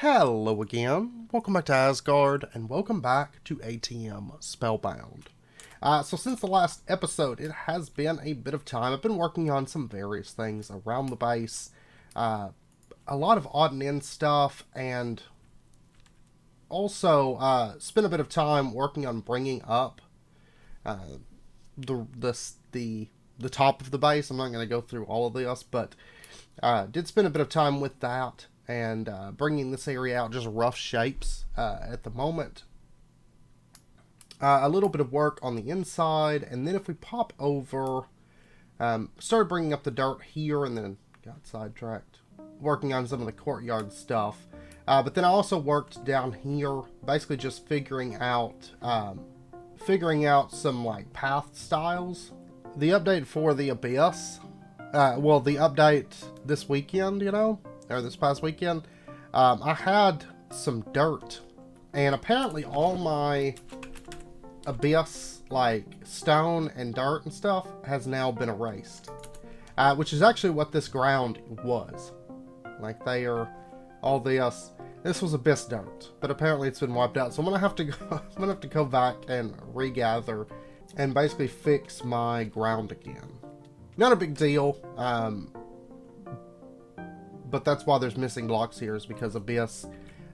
Hello again, welcome back to Asgard, and welcome back to ATM Spellbound. So since the last episode, it has been a bit of time. I've been working on some various things around the base, a lot of odd and end stuff, and also spent a bit of time working on bringing up the top of the base. I'm not going to go through all of this, but did spend a bit of time with that. And bringing this area out just rough shapes at the moment. A little bit of work on the inside, and then if we pop over, started bringing up the dirt here, and then got sidetracked working on some of the courtyard stuff. But then I also worked down here, basically just figuring out some like path styles. The update for the Abyss, the update this weekend, or this past weekend, I had some dirt, and apparently all my Abyss, like stone and dirt and stuff, has now been erased, which is actually what this ground was. Like this was Abyss dirt, but apparently it's been wiped out. So I'm gonna have to go back and regather and basically fix my ground again. Not a big deal. But that's why there's missing blocks here, is because Abyss,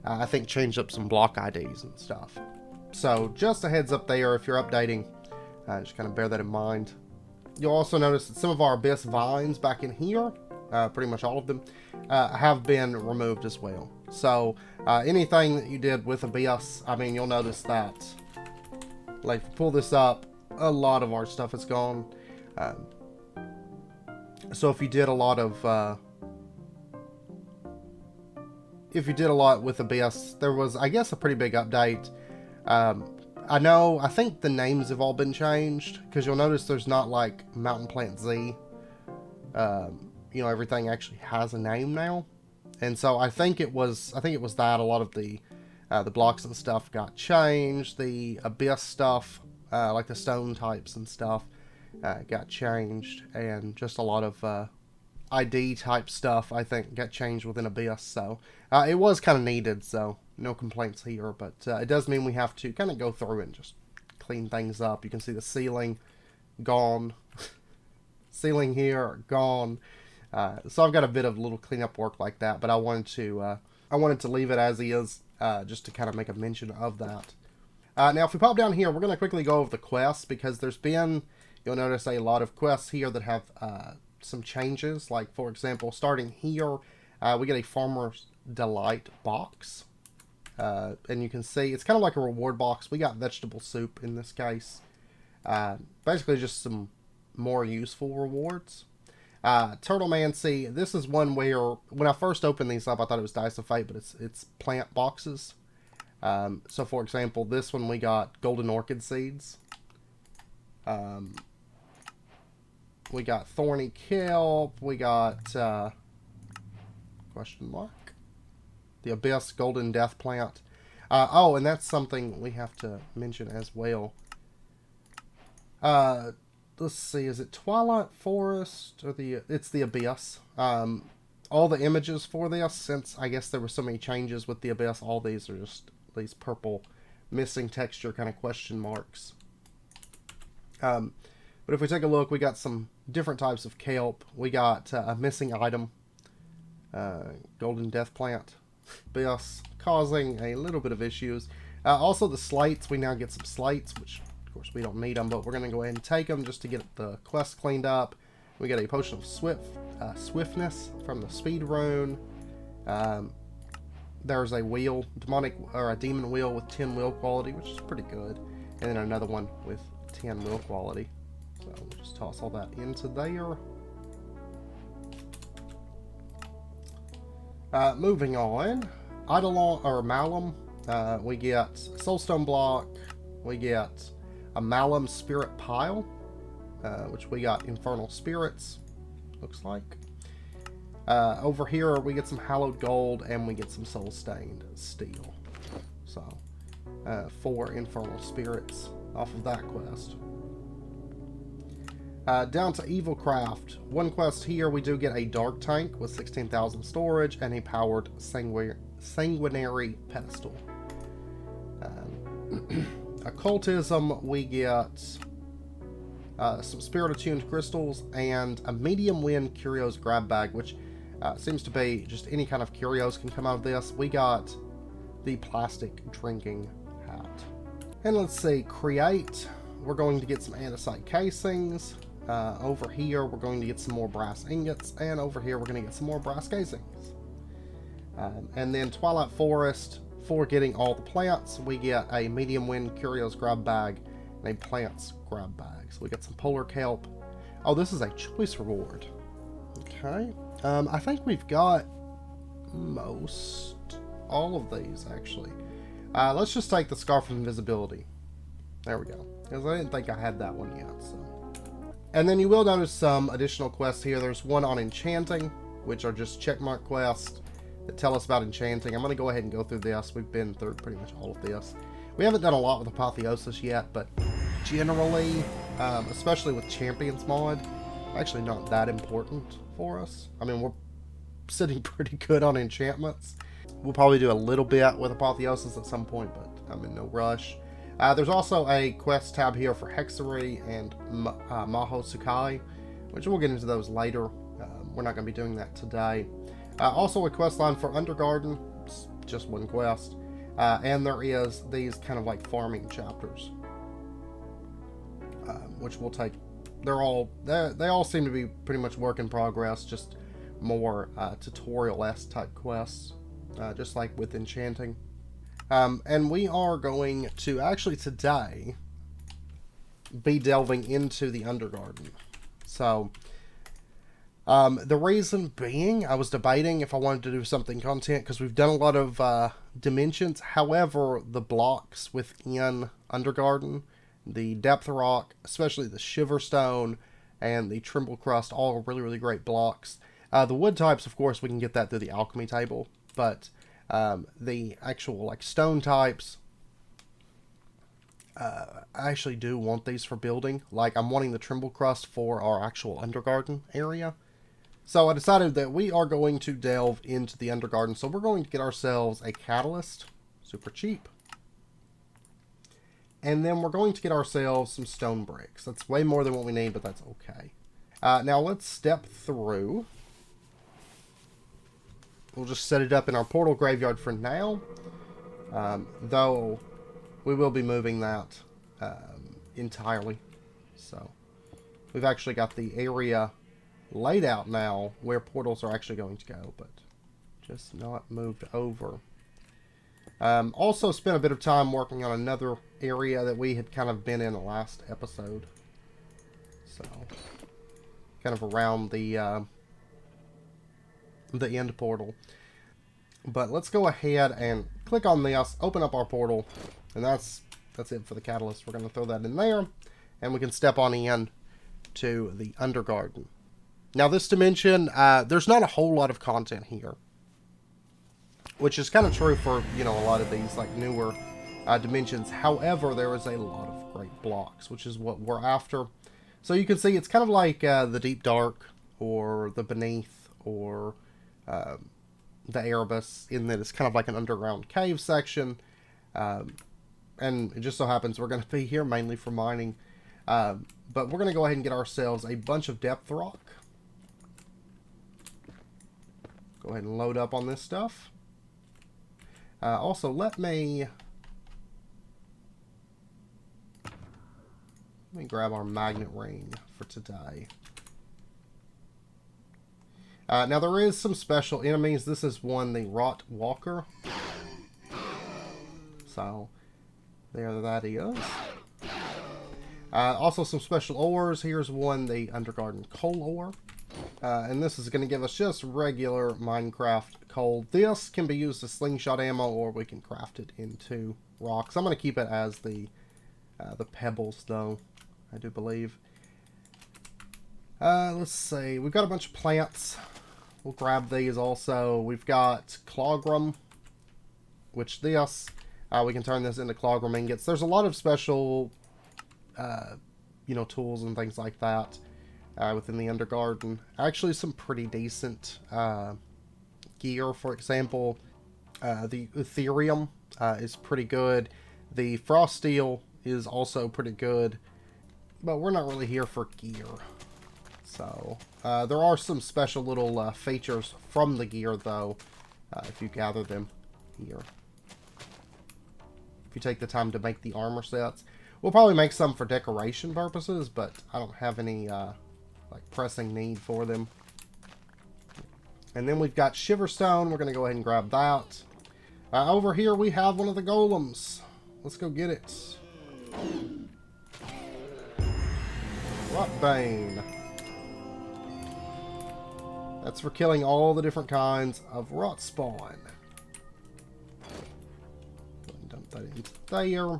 I think, changed up some block IDs and stuff. So just a heads up there, if you're updating, just kind of bear that in mind. You'll also notice that some of our Abyss vines back in here, pretty much all of them, have been removed as well. So anything that you did with Abyss, I mean, you'll notice that, like, if you pull this up, a lot of our stuff is gone. So if you did a lot with Abyss, there was, I guess, a pretty big update. I think the names have all been changed, because you'll notice there's not like Mountain Plant Z. Everything actually has a name now. And so I think it was that a lot of the blocks and stuff got changed. The Abyss stuff, like the stone types and stuff, got changed, and just a lot of ID type stuff, I think, got changed within Abyss. So it was kind of needed, so no complaints here. But it does mean we have to kind of go through and just clean things up. You can see the ceiling gone. Ceiling here gone. So I've got a bit of little cleanup work like that, but I wanted to leave it as is, just to kind of make a mention of that. Now if we pop down here, we're going to quickly go over the quests, because there's been, you'll notice, a lot of quests here that have some changes. Like, for example, starting here, we get a Farmer's Delight box, and you can see it's kind of like a reward box. We got vegetable soup in this case. Basically just some more useful rewards. Turtlemancy, this is one where, when I first opened these up, I thought it was Dice of Fate, but it's plant boxes. So for example, this one we got golden orchid seeds. We got thorny kelp. We got question mark, the Abyss golden death plant. And that's something we have to mention as well. Let's see, is it Twilight Forest or it's the Abyss? All the images for this, since I guess there were so many changes with the Abyss, all these are just these purple missing texture kind of question marks. But if we take a look, we got some different types of kelp. We got a missing item, golden death plant, Abyss, causing a little bit of issues. Also the slates, we now get some slates, which of course we don't need them, but we're going to go ahead and take them just to get the quest cleaned up. We got a potion of swiftness from the speed rune. There's a wheel, a demon wheel with 10 will quality, which is pretty good, and then another one with 10 will quality. So we'll just toss all that into there. Moving on, Eidolon or Malum, we get Soulstone block. We get a Malum spirit pile, which we got infernal spirits. Looks like. Over here we get some hallowed gold, and we get some soul stained steel. So 4 infernal spirits off of that quest. Down to Evil Craft. One quest here, we do get a dark tank with 16,000 storage and a powered Sanguinary Pedestal. Occultism, we get some Spirit Attuned Crystals and a Medium Wind Curios Grab Bag, which seems to be just any kind of curios can come out of this. We got the Plastic Drinking Hat. And let's see, Create. We're going to get some andesite casings. Over here, we're going to get some more brass ingots. And over here, we're going to get some more brass casings. And then Twilight Forest, for getting all the plants, we get a Medium Wind Curios Grab Bag and a Plants Grab Bag. So we got some Polar Kelp. Oh, this is a choice reward. Okay. I think we've got most all of these, actually. Let's just take the Scarf of Invisibility. There we go. Because I didn't think I had that one yet. So. And then you will notice some additional quests here. There's one on Enchanting, which are just checkmark quests that tell us about enchanting. I'm going to go ahead and go through this. We've been through pretty much all of this. We haven't done a lot with Apotheosis yet, but generally, especially with Champions mod, actually not that important for us. I mean, we're sitting pretty good on enchantments. We'll probably do a little bit with Apotheosis at some point, but I'm in no rush. There's also a quest tab here for Hexery and Maho Tsukai, which we'll get into those later. We're not going to be doing that today. Also a quest line for Undergarden, it's just one quest. And there is these kind of like farming chapters, which we'll take. They all seem to be pretty much work in progress, just more tutorial-esque type quests, just like with Enchanting. And we are going to actually today be delving into the Undergarden. So the reason being, I was debating if I wanted to do something content because we've done a lot of dimensions. However, the blocks within Undergarden, the Depth Rock, especially the Shiverstone and the Tremble Crust, all really, really great blocks. The wood types, of course, we can get that through the alchemy table, but the actual like stone types, I actually do want these for building. Like, I'm wanting the Tremble Crust for our actual Undergarden area. So I decided that we are going to delve into the Undergarden. So we're going to get ourselves a Catalyst, super cheap. And then we're going to get ourselves some stone bricks. That's way more than what we need, but that's okay. Now let's step through. We'll just set it up in our portal graveyard for now. Though we will be moving that entirely. So we've actually got the area laid out now where portals are actually going to go, but just not moved over. Also spent a bit of time working on another area that we had kind of been in the last episode. So kind of around the end portal. But let's go ahead and click on this, open up our portal, and that's it for the Catalyst. We're going to throw that in there, and we can step on in to the Undergarden. Now this dimension, there's not a whole lot of content here, which is kind of true for, you know, a lot of these like newer dimensions. However, there is a lot of great blocks, which is what we're after. So you can see it's kind of like the Deep Dark or the Beneath or the Erebus, in that it's kind of like an underground cave section. And it just so happens we're going to be here mainly for mining. But we're going to go ahead and get ourselves a bunch of depth rock. Go ahead and load up on this stuff. Also, let me grab our magnet ring for today. Now there is some special enemies. This is one, the Rot Walker. So there that is. Also some special ores. Here's one, the Undergarden Coal Ore. And this is going to give us just regular Minecraft coal. This can be used as slingshot ammo, or we can craft it into rocks. I'm going to keep it as the pebbles, though, I do believe. Let's see. We've got a bunch of plants. We'll grab these also. We've got Clogram, which this, we can turn this into Clogram ingots. There's a lot of special, you know, tools and things like that within the Undergarden. Actually, some pretty decent gear. For example, The Ethereum is pretty good. The Frost Steel is also pretty good. But we're not really here for gear. So, there are some special little features from the gear, though, if you gather them here. If you take the time to make the armor sets. We'll probably make some for decoration purposes, but I don't have any, like, pressing need for them. And then we've got Shiverstone. We're going to go ahead and grab that. Over here, we have one of the golems. Let's go get it. Rotbane. That's for killing all the different kinds of rot spawn. Dump that in there.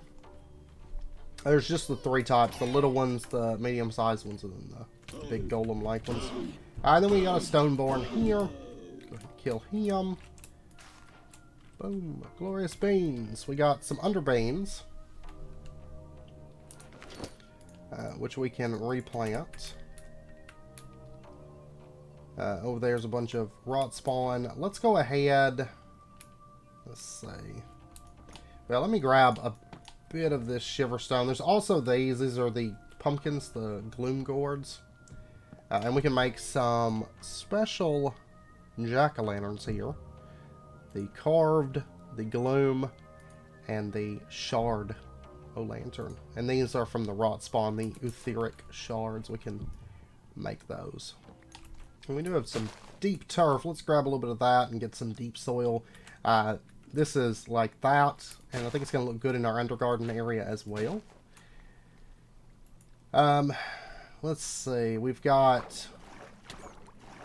There's just the 3 types. The little ones, the medium-sized ones, and then the big golem-like ones. Alright, then we got a Stoneborn here. Go ahead and kill him. Boom. Glorious Beans. We got some Underbanes, which we can replant. Over there's a bunch of rot spawn. Let's go ahead. Let's see. Well, let me grab a bit of this Shiverstone. There's also these. These are the pumpkins, the Gloom Gourds. And we can make some special jack-o'-lanterns here. The carved, the gloom, and the shard o' lantern. And these are from the rot spawn, the etheric shards. We can make those. And we do have some deep turf. Let's grab a little bit of that and get some deep soil. This is like that, and I think it's going to look good in our Undergarden area as well. Let's see. We've got...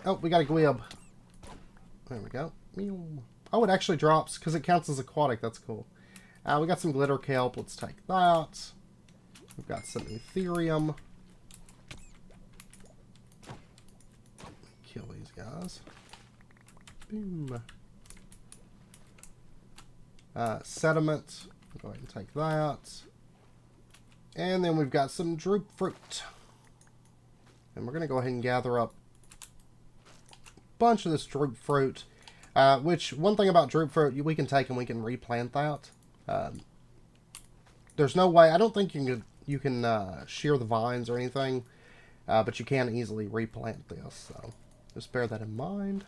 Oh, we got a Gwib. There we go. Oh, it actually drops because it counts as aquatic. That's cool. We got some glitter kelp. Let's take that. We've got some Ethereum. Kill these guys. Boom. Sediment. Go ahead and take that. And then we've got some droop fruit. And we're going to go ahead and gather up a bunch of this droop fruit. Which, one thing about droop fruit, we can take and we can replant that. There's no way, I don't think you can shear the vines or anything. But you can easily replant this. So, just bear that in mind.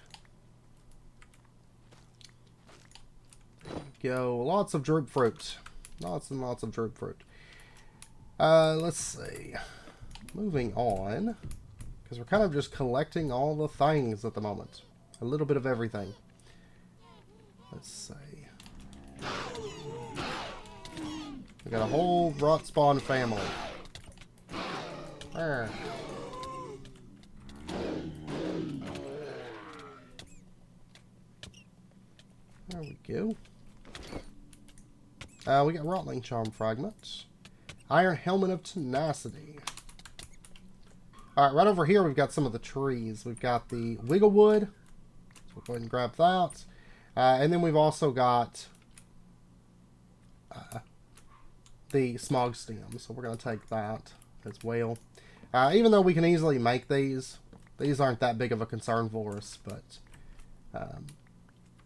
Go. Lots of droop fruit. Lots and lots of droop fruit. Let's see. Moving on. Because we're kind of just collecting all the things at the moment. A little bit of everything. Let's see. We got a whole rot spawn family. There we go. We got Rotling Charm Fragments. Iron Helmet of Tenacity. Alright, right over here we've got some of the trees. We've got the Wigglewood. So we'll go ahead and grab that. And then we've also got the Smog Stem. So we're going to take that as well. Even though we can easily make these aren't that big of a concern for us. But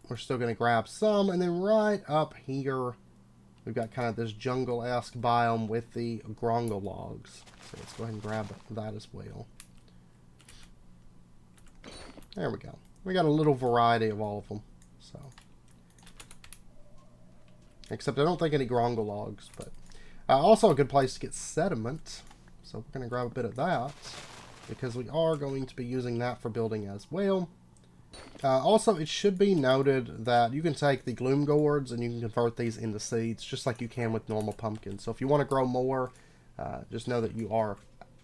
we're still going to grab some. And then right up here, we've got kind of this jungle-esque biome with the Grongo logs. So let's go ahead and grab that as well. There we go. We got a little variety of all of them. So, except I don't think any Grongo logs, but also a good place to get sediment. So we're going to grab a bit of that because we are going to be using that for building as well. Also, it should be noted that you can take the Gloom Gourds and you can convert these into seeds just like you can with normal pumpkins. So if you want to grow more, just know that you are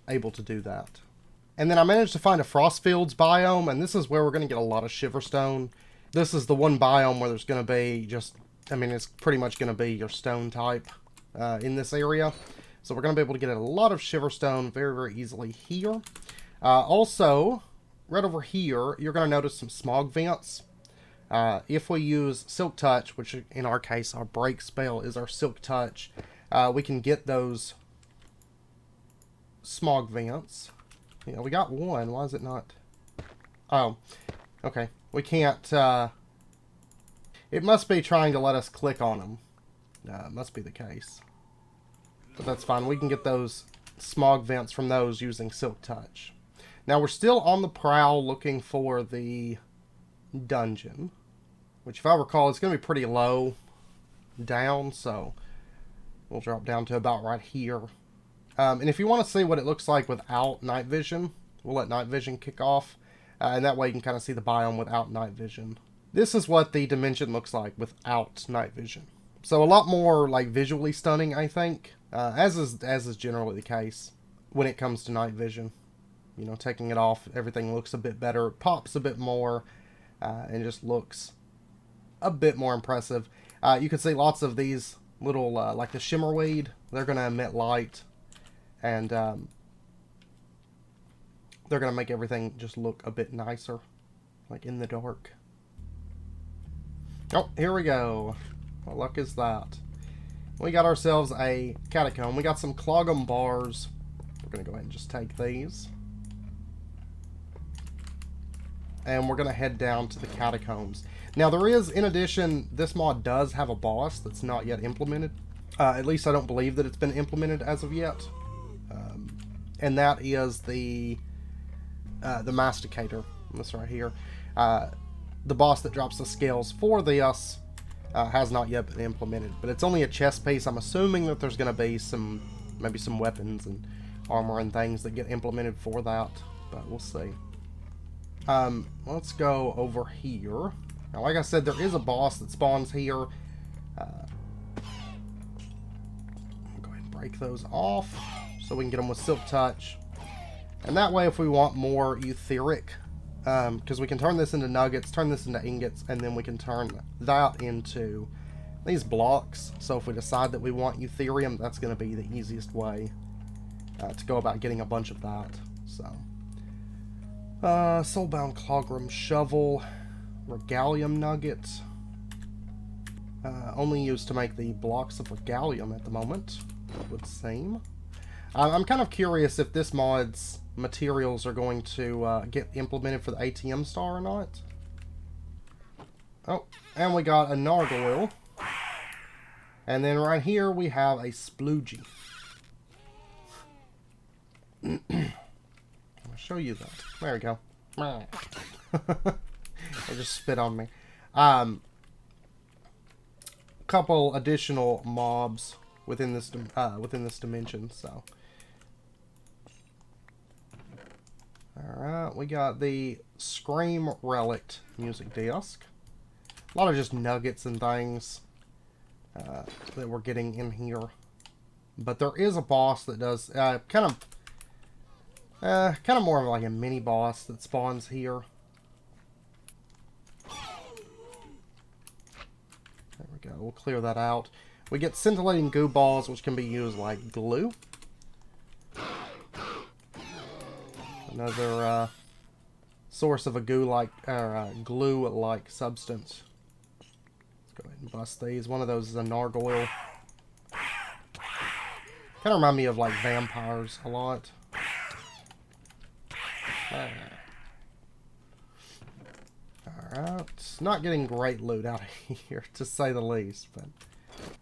able to do that. And then I managed to find a Frostfields biome, and this is where we're going to get a lot of Shiverstone. This is the one biome where there's going to be just, I mean, it's pretty much going to be your stone type in this area. So we're going to be able to get a lot of Shiverstone very, very easily here. Also, right over here, you're going to notice some smog vents. If we use Silk Touch, which in our case, our break spell is our Silk Touch, we can get those smog vents. You know, we got one. Why is it not? Oh, okay. We can't. It must be trying to let us click on them. Must be the case. But that's fine. We can get those smog vents from those using Silk Touch. Now we're still on the prowl looking for the dungeon, which if I recall is going to be pretty low down, so we'll drop down to about right here. And if you want to see what it looks like without night vision, we'll let night vision kick off, and that way you can kind of see the biome without night vision. This is what the dimension looks like without night vision. So a lot more like visually stunning, I think, as is generally the case when it comes to night vision. You know, taking it off, everything looks a bit better, it pops a bit more, and just looks a bit more impressive. You can see lots of these little, like the shimmerweed, they're going to emit light, and they're going to make everything just look a bit nicer, like in the dark. Oh, here we go. What luck is that? We got ourselves a Catacomb. We got some Clogum bars. We're going to go ahead and just take these. And we're going to head down to the Catacombs. Now there is, in addition, this mod does have a boss that's not yet implemented. At least I don't believe that it's been implemented as of yet. And that is the Masticator. This right here. The boss that drops the scales for this has not yet been implemented. But it's only a chest piece. I'm assuming that there's going to be maybe some weapons and armor and things that get implemented for that. But we'll see. Let's go over here. Now, like I said, there is a boss that spawns here. I'll go ahead and break those off so we can get them with Silk Touch. And that way, if we want more etheric, because we can turn this into nuggets, turn this into ingots, and then we can turn that into these blocks. So if we decide that we want Eutherium, that's going to be the easiest way to go about getting a bunch of that. So, Soulbound Clogram Shovel, Regalium Nugget, only used to make the blocks of Regalium at the moment, it would seem. I'm kind of curious if this mod's materials are going to get implemented for the ATM star or not. Oh, and we got a Nargoyle. And then right here we have a Sploogie. I'll show you that. There we go. They just spit on me. Couple additional mobs within this dimension. So, all right, we got the Scream Relic music disc. A lot of just nuggets and things that we're getting in here. But there is a boss that does kind of more of like a mini boss that spawns here. There we go. We'll clear that out. We get scintillating goo balls, which can be used like glue. Another source of a glue-like substance. Let's go ahead and bust these. One of those is a Nargoyle. Kind of remind me of like vampires a lot. Alright, not getting great loot out of here, to say the least.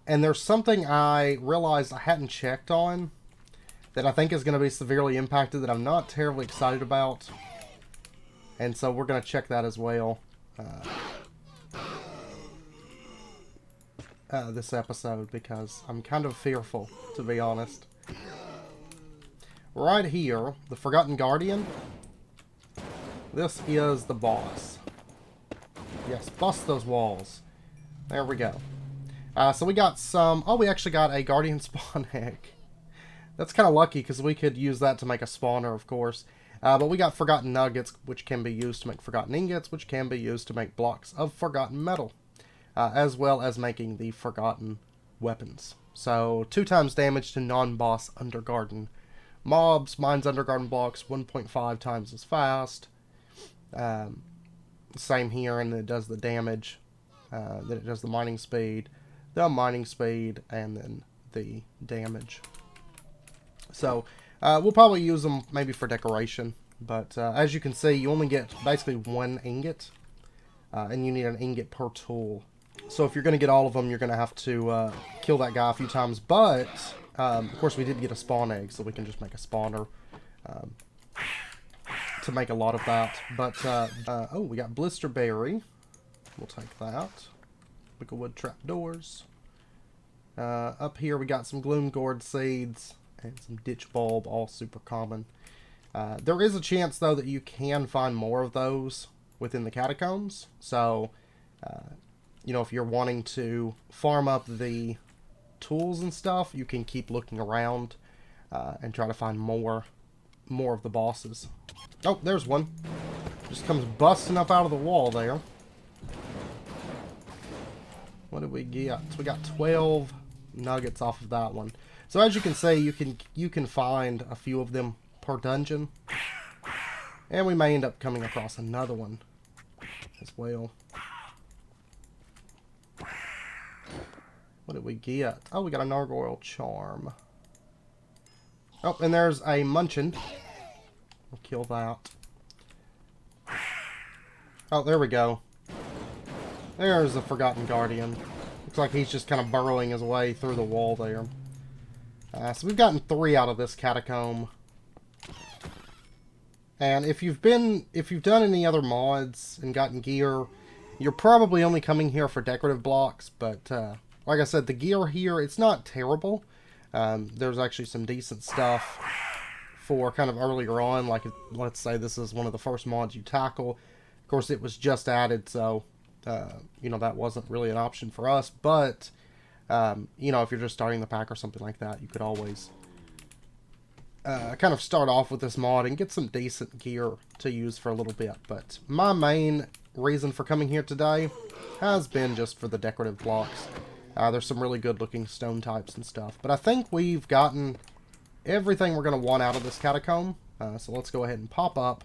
And there's something I realized I hadn't checked on that I think is going to be severely impacted that I'm not terribly excited about. And so we're going to check that as well this episode, because I'm kind of fearful, to be honest. Right here, the Forgotten Guardian. This is the boss. Yes, bust those walls. There we go. So we got some... Oh, we actually got a Guardian spawn egg. That's kind of lucky, because we could use that to make a spawner, of course. But we got Forgotten Nuggets, which can be used to make Forgotten Ingots, which can be used to make blocks of Forgotten Metal. As well as making the Forgotten Weapons. So, 2 times damage to non-boss Undergarden mobs. Mine's Undergarden blocks 1.5 times as fast. Same here, and it does the damage. Then it does the mining speed, and then the damage. So, we'll probably use them maybe for decoration. But as you can see, you only get basically 1 ingot. And you need an ingot per tool. So if you're going to get all of them, you're going to have to kill that guy a few times. But, of course, we did get a spawn egg, so we can just make a spawner to make a lot of that. But, oh, we got blister berry. We'll take that. Wicklewood trapdoors. Up here we got some gloom gourd seeds and some ditch bulb, all super common. There is a chance, though, that you can find more of those within the catacombs. So, you know, if you're wanting to farm up the tools and stuff, you can keep looking around and try to find more of the bosses. Oh, there's one. Just comes busting up out of the wall there. What did we get? So we got 12 nuggets off of that one. So as you can see, you can find a few of them per dungeon. And we may end up coming across another one as well. What did we get? Oh, we got a Nargoyle charm. Oh, and there's a Munchin. We'll kill that. Oh, there we go. There's the Forgotten Guardian. Looks like he's just kind of burrowing his way through the wall there. So we've gotten 3 out of this catacomb. And if you've done any other mods and gotten gear, you're probably only coming here for decorative blocks. But like I said, the gear here, it's not terrible. There's actually some decent stuff for kind of earlier on. Like, let's say this is one of the first mods you tackle. Of course, it was just added, so you know, that wasn't really an option for us. But you know, if you're just starting the pack or something like that, you could always kind of start off with this mod and get some decent gear to use for a little bit. But my main reason for coming here today has been just for the decorative blocks. There's some really good looking stone types and stuff. But I think we've gotten everything we're going to want out of this catacomb. So let's go ahead and pop up.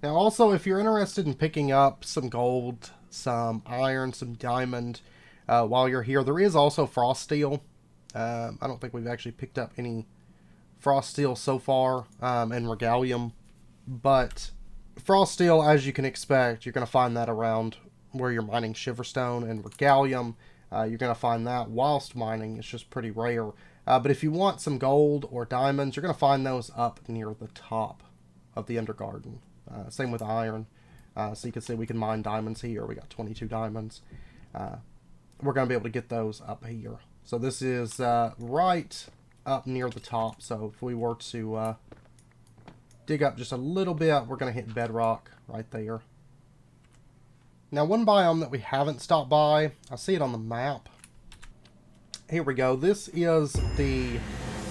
Now also, if you're interested in picking up some gold, some iron, some diamond while you're here, there is also frost steel. I don't think we've actually picked up any frost steel so far, and regalium. But frost steel, as you can expect, you're going to find that around where you're mining shiverstone, and regalium, you're going to find that whilst mining. It's just pretty rare. But if you want some gold or diamonds, you're going to find those up near the top of the Undergarden. Same with iron. So you can see we can mine diamonds here. We got 22 diamonds. We're going to be able to get those up here. So this is right up near the top. So if we were to dig up just a little bit, we're going to hit bedrock right there. Now, one biome that we haven't stopped by, I see it on the map. Here we go. This is the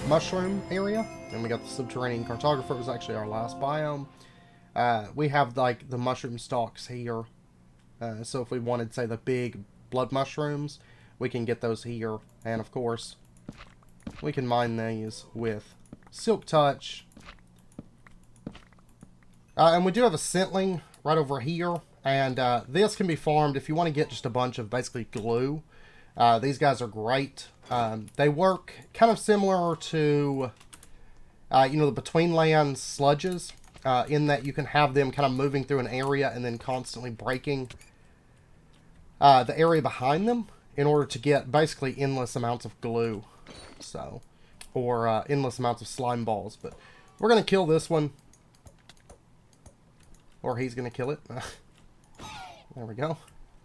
mushroom area. And we got the subterranean cartographer. It was actually our last biome. We have like the mushroom stalks here. So if we wanted, say, the big blood mushrooms, we can get those here. And of course, we can mine these with Silk Touch. And we do have a scentling right over here. And this can be farmed if you want to get just a bunch of basically glue. These guys are great. They work kind of similar to, you know, the Between Lands sludges. In that you can have them kind of moving through an area and then constantly breaking the area behind them in order to get basically endless amounts of glue. So, or endless amounts of slime balls. But we're going to kill this one. Or he's going to kill it. There we go.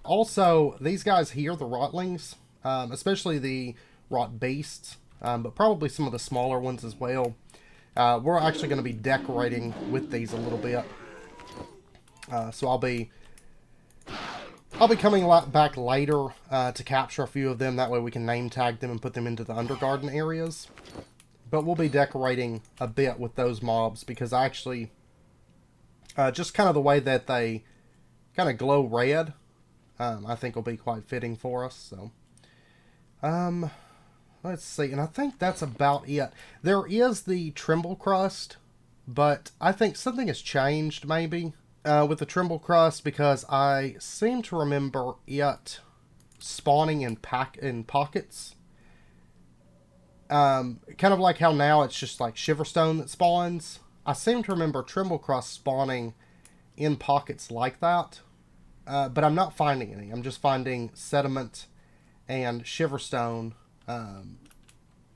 Also, these guys here, the rotlings, especially the rot beasts, but probably some of the smaller ones as well. We're actually going to be decorating with these a little bit. So I'll be coming back later to capture a few of them. That way we can name tag them and put them into the Undergarden areas. But we'll be decorating a bit with those mobs because actually, just kind of the way that they kind of glow red, I think will be quite fitting for us. So, let's see, and I think that's about it. There is the Tremble Crust, but I think something has changed maybe with the Tremble Crust because I seem to remember it spawning in pockets. Kind of like how now it's just like Shiverstone that spawns. I seem to remember Tremble Crust spawning in pockets like that. but I'm not finding any. I'm just finding sediment and shiverstone,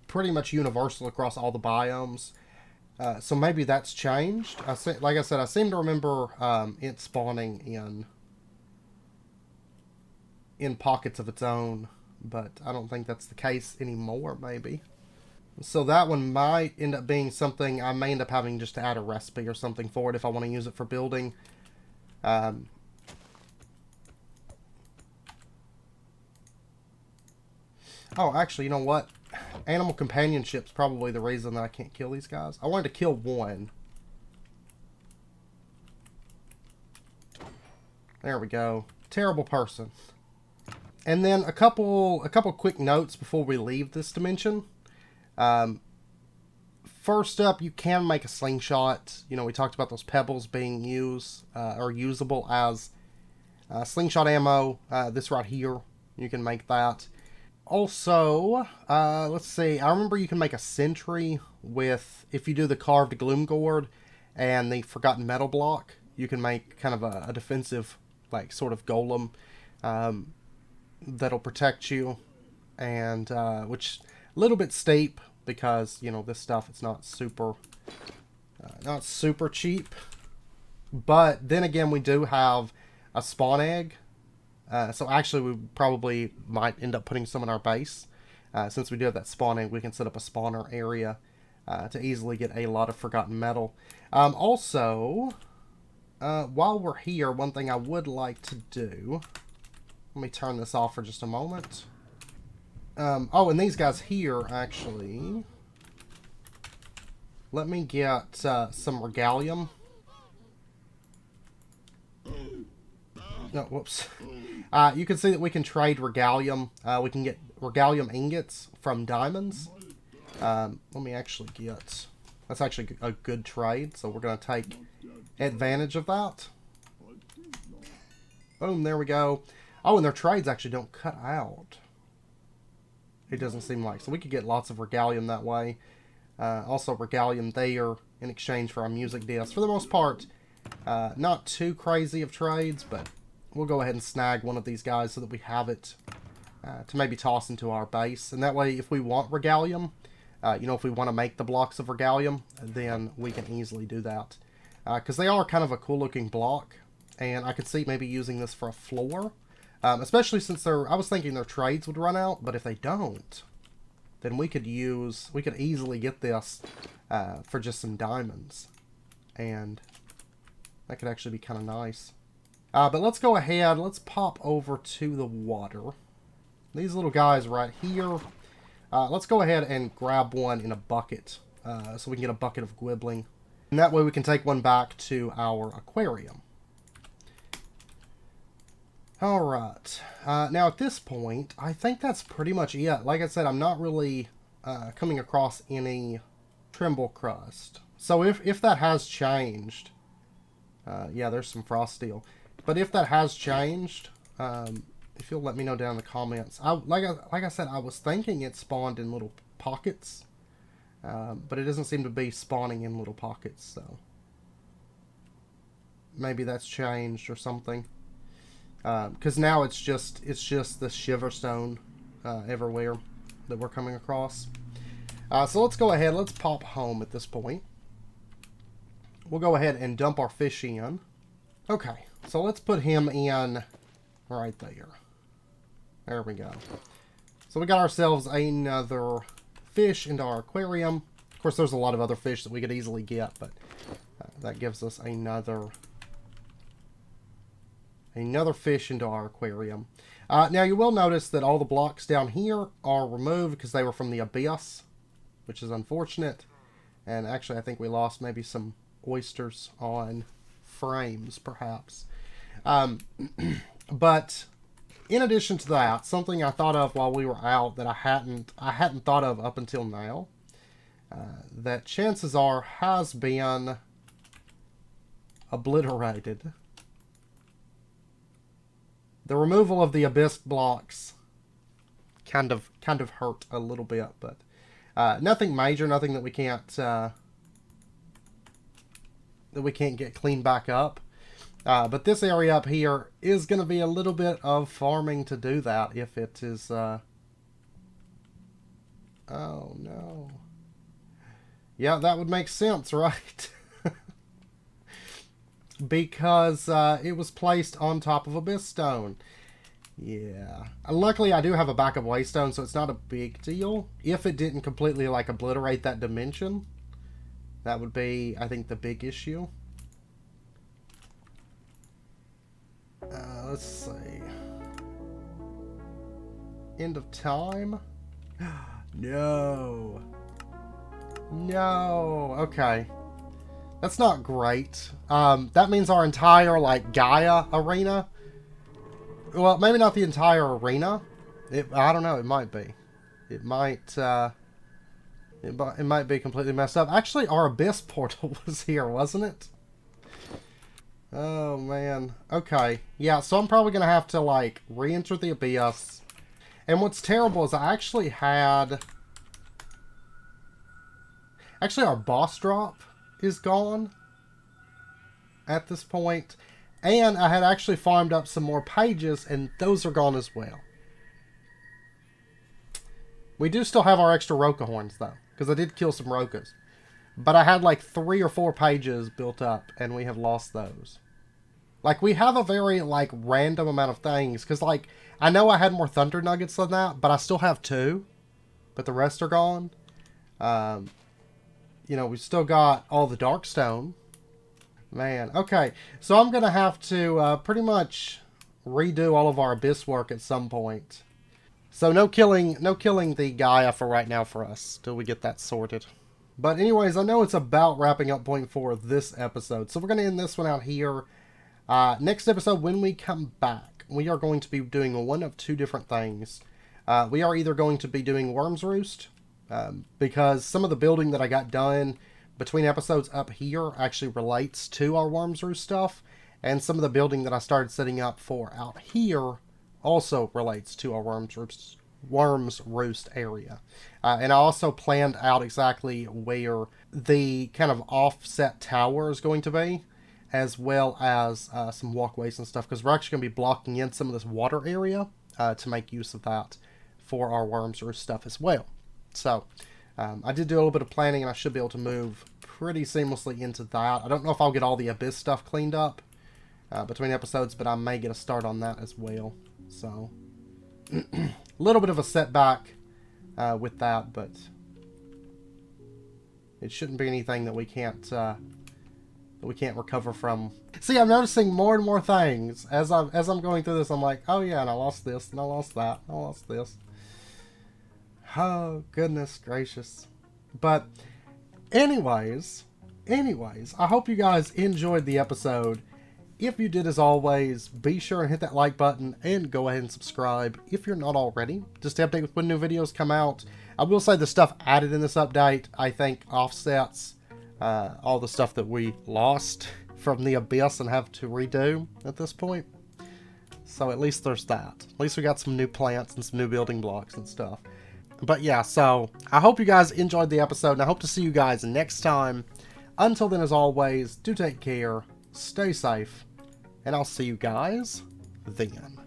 pretty much universal across all the biomes. So maybe that's changed. Like I said, I seem to remember it spawning in pockets of its own, but I don't think that's the case anymore, maybe. So that one might end up being something I may end up having just to add a recipe or something for it if I want to use it for building. Oh, actually, you know what? Animal companionship's probably the reason that I can't kill these guys. I wanted to kill one. There we go. Terrible person. And then a couple quick notes before we leave this dimension. First up, you can make a slingshot. You know, we talked about those pebbles being used or usable as slingshot ammo. This right here, you can make that. Also, let's see. I remember you can make a sentry with, if you do the carved gloom gourd and the forgotten metal block, you can make kind of a defensive, like, sort of golem that'll protect you, and which a little bit steep because, you know, this stuff, it's not super cheap. But then again, we do have a spawn egg. So actually, we probably might end up putting some in our base. Since we do have that spawn egg, we can set up a spawner area to easily get a lot of forgotten metal. Also, while we're here, one thing I would like to do... Let me turn this off for just a moment. Oh, and these guys here, actually... Let me get some regalium. No, whoops. You can see that we can trade regalium. We can get regalium ingots from diamonds. Let me actually get... That's actually a good trade, so we're going to take advantage of that. Boom, there we go. Oh, and their trades actually don't cut out. It doesn't seem like. So we could get lots of regalium that way. Also regalium there in exchange for our music disc. For the most part, not too crazy of trades, but we'll go ahead and snag one of these guys so that we have it to maybe toss into our base. And that way, if we want regalium, you know, if we want to make the blocks of regalium, then we can easily do that. Because they are kind of a cool looking block. And I could see maybe using this for a floor. Especially since I was thinking their trades would run out, but if they don't, then we could easily get this for just some diamonds. And that could actually be kind of nice. But let's go ahead, let's pop over to the water. These little guys right here, let's go ahead and grab one in a bucket, so we can get a bucket of Gwibbling. And that way we can take one back to our aquarium. Alright, now at this point, I think that's pretty much it. Like I said, I'm not really coming across any Tremble Crust. So if that has changed, yeah, there's some Frost Steel. But if that has changed, if you'll let me know down in the comments. Like I said, I was thinking it spawned in little pockets, but it doesn't seem to be spawning in little pockets, so maybe that's changed or something. Because now it's just the Shiverstone everywhere that we're coming across. So let's go ahead. Let's pop home at this point. We'll go ahead and dump our fish in. Okay, so let's put him in right there. There we go. So we got ourselves another fish into our aquarium. Of course, there's a lot of other fish that we could easily get, but that gives us another fish into our aquarium. Now you will notice that all the blocks down here are removed because they were from the abyss, which is unfortunate. And actually, I think we lost maybe some oysters on frames, perhaps. But in addition to that, something I thought of while we were out that I hadn't thought of up until now, that chances are has been obliterated. The removal of the abyss blocks kind of hurt a little bit, but nothing major, nothing that we can't get cleaned back up. But this area up here is going to be a little bit of farming to do that if it is... Oh, no. Yeah, that would make sense, right? Because it was placed on top of Abyss Stone. Yeah. Luckily, I do have a backup waystone, so it's not a big deal. If it didn't completely, like, obliterate that dimension, that would be, I think, the big issue. Let's see. End of time? No. No. Okay. That's not great. That means our entire, like, Gaia arena... Well, maybe not the entire arena. I don't know. It might be. It might be completely messed up. Actually, our Abyss portal was here, wasn't it? Oh, man. Okay. Yeah, so I'm probably going to have to, like, re-enter the Abyss. And what's terrible is I actually had... Actually, our boss drop is gone at this point. And I had actually farmed up some more pages, and those are gone as well. We do still have our extra Roka horns, though, because I did kill some Rokas. But I had like 3 or 4 pages built up, and we have lost those. Like, we have a very, like, random amount of things, because, like, I know I had more Thunder Nuggets than that, but I still have 2. But the rest are gone. You know, we've still got all the Darkstone. Man, okay. So I'm going to have to pretty much redo all of our Abyss work at some point. So no killing the Gaia for right now for us, till we get that sorted. But anyways, I know it's about wrapping up point for this episode. So we're going to end this one out here. Next episode, when we come back, we are going to be doing one of 2 different things. We are either going to be doing Worm's Roost, because some of the building that I got done between episodes up here actually relates to our Worm's Roost stuff, and some of the building that I started setting up for out here also relates to our Worm's Roost area. And I also planned out exactly where the kind of offset tower is going to be, as well as some walkways and stuff, because we're actually going to be blocking in some of this water area to make use of that for our Worm's Roost stuff as well. So... I did do a little bit of planning, and I should be able to move pretty seamlessly into that. I don't know if I'll get all the Abyss stuff cleaned up between episodes, but I may get a start on that as well. So, a little bit of a setback with that, but it shouldn't be anything that we can't recover from. See, I'm noticing more and more things as I'm going through this. I'm like, oh yeah, and I lost this, and I lost that, and I lost this. Oh, goodness gracious. But anyways, I hope you guys enjoyed the episode. If you did, as always, be sure and hit that like button and go ahead and subscribe if you're not already, just to update with when new videos come out. I will say the stuff added in this update, I think, offsets all the stuff that we lost from the Abyss and have to redo at this point. So at least there's that. At least we got some new plants and some new building blocks and stuff. But yeah, so I hope you guys enjoyed the episode, and I hope to see you guys next time. Until then, as always, do take care, stay safe, and I'll see you guys then.